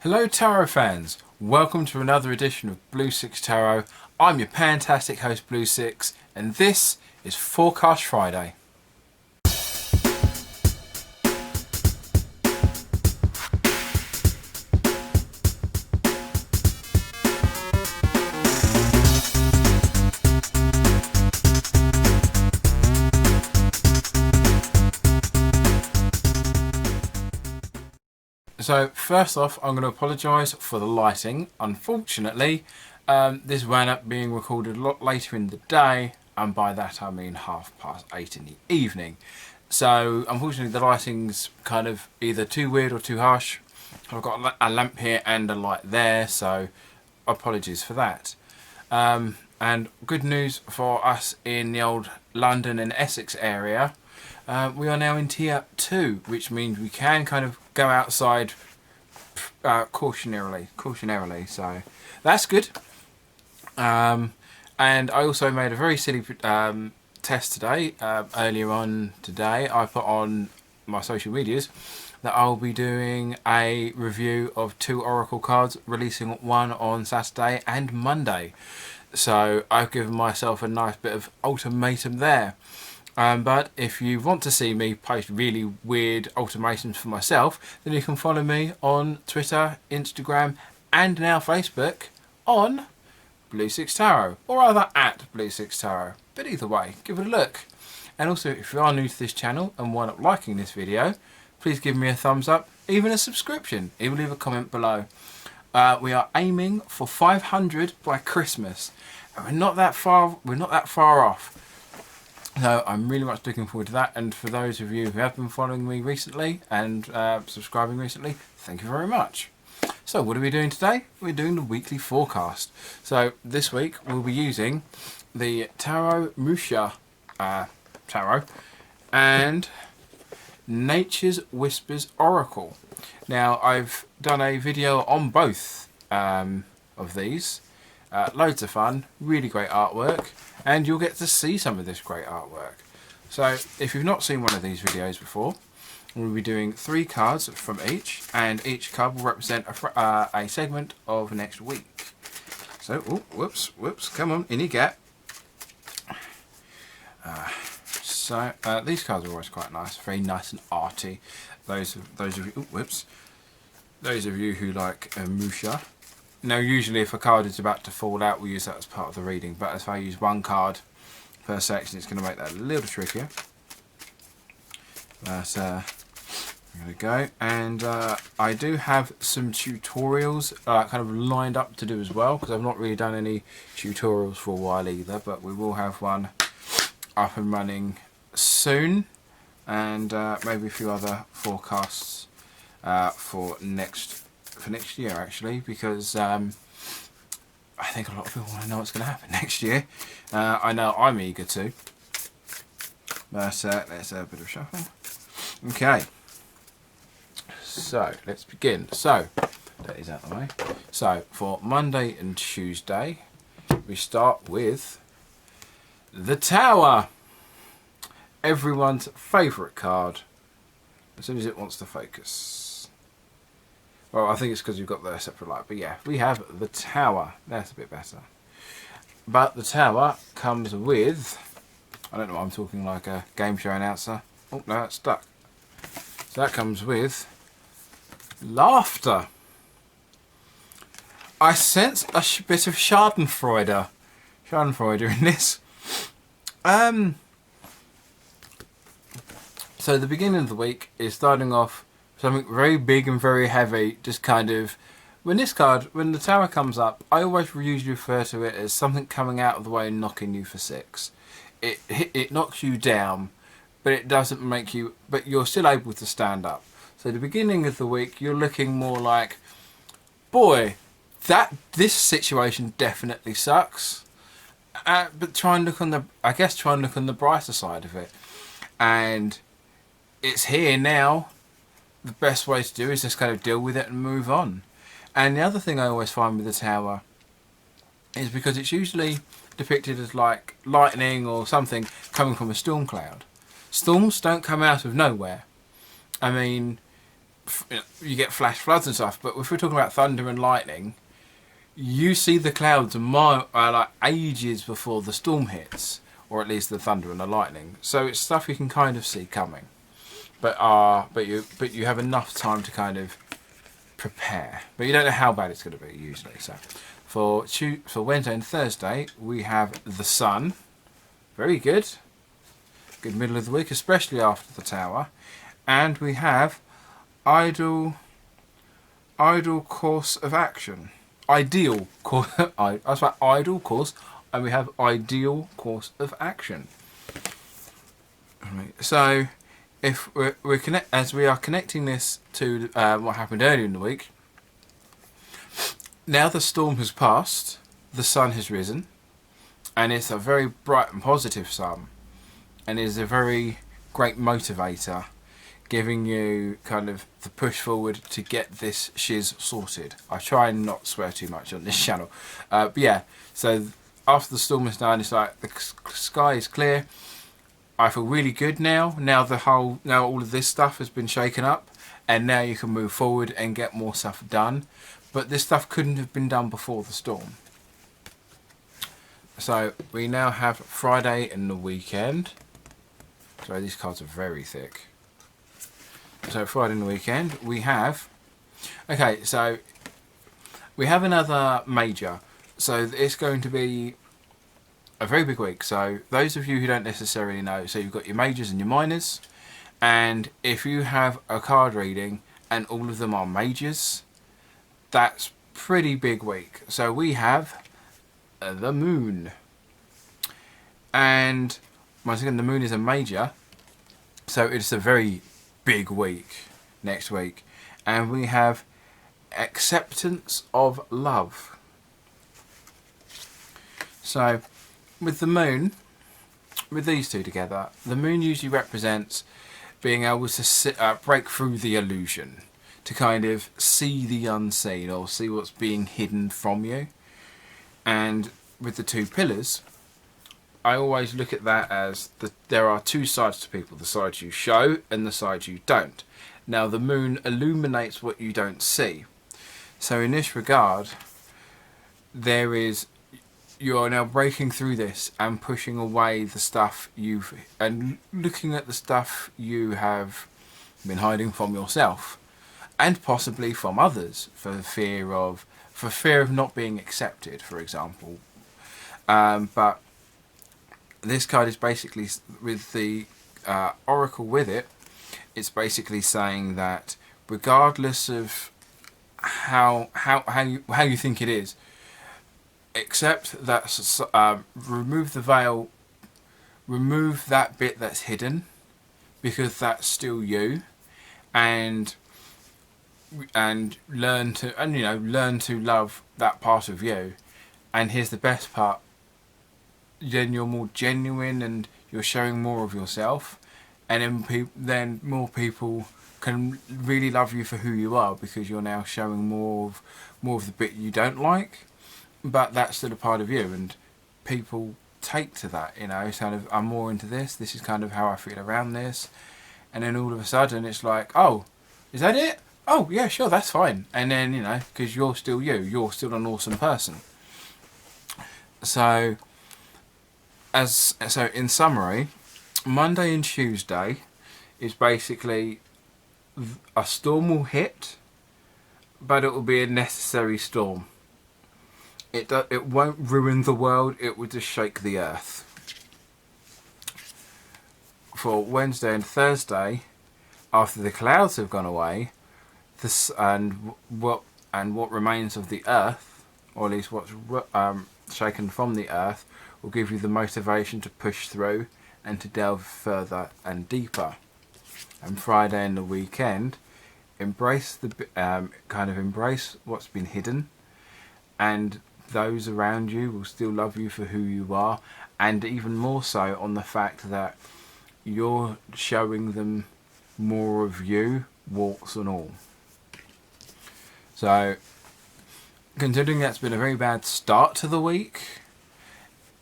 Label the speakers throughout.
Speaker 1: Hello Tarot fans, welcome to another edition of Blue Six Tarot. I'm your fantastic host Blue Six, and this is Forecast Friday. So first off, I'm going to apologise for the lighting. Unfortunately, this wound up being recorded a lot later in the day, and by that I mean 8:30 in the evening. So unfortunately the lighting's kind of either too weird or too harsh. I've got a lamp here and a light there, so apologies for that. And good news for us in the old London and Essex area. We are now in tier 2, which means we can kind of go outside cautionarily, so that's good. And I also made a very silly test today. Earlier on today, I put on my social medias that I'll be doing a review of 2 Oracle cards, releasing one on Saturday and Monday. So I've given myself a nice bit of ultimatum there. But if you want to see me post really weird ultimatums for myself, then you can follow me on Twitter, Instagram, and now Facebook on Blue Six Tarot, or rather at Blue Six Tarot. But either way, give it a look. And also, if you are new to this channel and wind up liking this video, please give me a thumbs up, even a subscription, even leave a comment below. We are aiming for 500 by Christmas, and we're not that far off. So I'm really much looking forward to that, and for those of you who have been following me recently and subscribing recently, thank you very much. So what are we doing today? We're doing the weekly forecast. So this week we'll be using the Tarot Mucha Tarot and Nature's Whispers Oracle. Now I've done a video on both of these. Loads of fun, really great artwork, and you'll get to see some of this great artwork. So if you've not seen one of these videos before, we'll be doing 3 cards from each, and each card will represent a segment of next week. So, oh, whoops, come on, in you get. These cards are always quite nice, very nice and arty. Those of you who like Mucha. Now usually if a card is about to fall out, we'll use that as part of the reading, but if I use one card per section, it's going to make that a little trickier. But I'm going to go, and I do have some tutorials kind of lined up to do as well, because I've not really done any tutorials for a while either, but we will have one up and running soon, and maybe a few other forecasts for next year actually, because I think a lot of people want to know what's going to happen next year. I know I'm eager to, but let's have a bit of shuffle. Okay, so let's begin. So that is out of the way. So for Monday and Tuesday we start with the Tower, everyone's favourite card as soon as it wants to focus. Well, I think it's because you've got the separate light, but yeah, we have the Tower. That's a bit better. But the Tower comes with, I don't know, I'm talking like a game show announcer. Oh no, it's stuck. So that comes with laughter. I sense a bit of Schadenfreude in this. So the beginning of the week is starting off something very big and very heavy, just kind of, when the Tower comes up, I always usually refer to it as something coming out of the way and knocking you for 6. It knocks you down, but it doesn't make you, but you're still able to stand up. So the beginning of the week, you're looking more like, boy, this situation definitely sucks. But try and look on the brighter side of it. And it's here now. The best way to do is just kind of deal with it and move on. And the other thing I always find with the Tower is because it's usually depicted as like lightning or something coming from a storm cloud. Storms don't come out of nowhere. I mean, you get flash floods and stuff. But if we're talking about thunder and lightning, you see the clouds like ages before the storm hits, or at least the thunder and the lightning. So it's stuff you can kind of see coming, but you have enough time to kind of prepare. But you don't know how bad it's going to be usually. So for Wednesday and Thursday we have the sun, very good middle of the week, especially after the tower, and we have idle course of action. Ideal course. That's right, idle course, and we have ideal course of action. Right. So, if as we are connecting this to what happened earlier in the week, now the storm has passed, the sun has risen, and it's a very bright and positive sun, and is a very great motivator, giving you kind of the push forward to get this shiz sorted. I try and not swear too much on this channel. But yeah, so after the storm is done, it's like the sky is clear. I feel really good now. Now all of this stuff has been shaken up, and now you can move forward and get more stuff done. But this stuff couldn't have been done before the storm. So we now have Friday and the weekend. So these cards are very thick. So Friday and the weekend we have, okay, so we have another major. So it's going to be a very big week. So those of you who don't necessarily know, so you've got your majors and your minors, and if you have a card reading and all of them are majors, that's pretty big week. So we have the moon, and once again the moon is a major, so it's a very big week next week. And we have acceptance of love. So with the moon, with these two together, the moon usually represents being able to break through the illusion, to kind of see the unseen or see what's being hidden from you. And with the two pillars, I always look at that as there are two sides to people, the side you show and the side you don't. Now the moon illuminates what you don't see. So in this regard, you are now breaking through this and pushing away the stuff and looking at the stuff you have been hiding from yourself and possibly from others for fear of not being accepted, for example. But this card is basically, with the oracle with it, it's basically saying that regardless of how you think it is, accept that, remove the veil, remove that bit that's hidden, because that's still you, and learn to love that part of you. And here's the best part: then you're more genuine and you're showing more of yourself, and then more people can really love you for who you are, because you're now showing more of the bit you don't like, but that's still a part of you, and people take to that, it's kind of, I'm more into this is kind of how I feel around this. And then all of a sudden it's like, oh, is that it? Oh yeah, sure, that's fine. And then because you're still you're still an awesome person. So in summary, Monday and Tuesday is basically a storm will hit, but it will be a necessary storm. It won't ruin the world, it will just shake the earth. For Wednesday and Thursday, after the clouds have gone away, what remains of the earth, or at least what's shaken from the earth, will give you the motivation to push through and to delve further and deeper. And Friday and the weekend, embrace embrace what's been hidden, and those around you will still love you for who you are, and even more so on the fact that you're showing them more of you, warts and all. So considering that's been a very bad start to the week,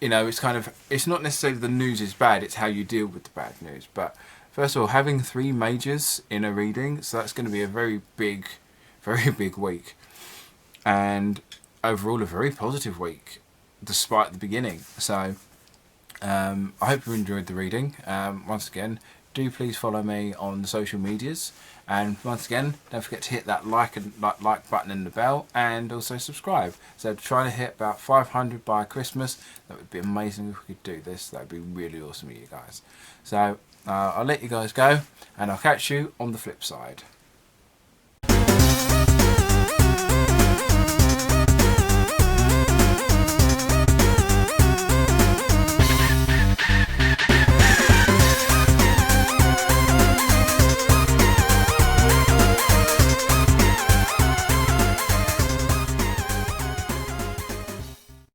Speaker 1: it's not necessarily the news is bad, it's how you deal with the bad news. But First of all, having 3 majors in a reading, so that's going to be a very big week. And overall a very positive week, despite the beginning. So I hope you enjoyed the reading. Once again, do please follow me on the social medias, and once again, don't forget to hit that like button and the bell, and also subscribe. So trying to hit about 500 by Christmas. That would be amazing if we could do this. That would be really awesome with you guys. So I'll let you guys go, and I'll catch you on the flip side.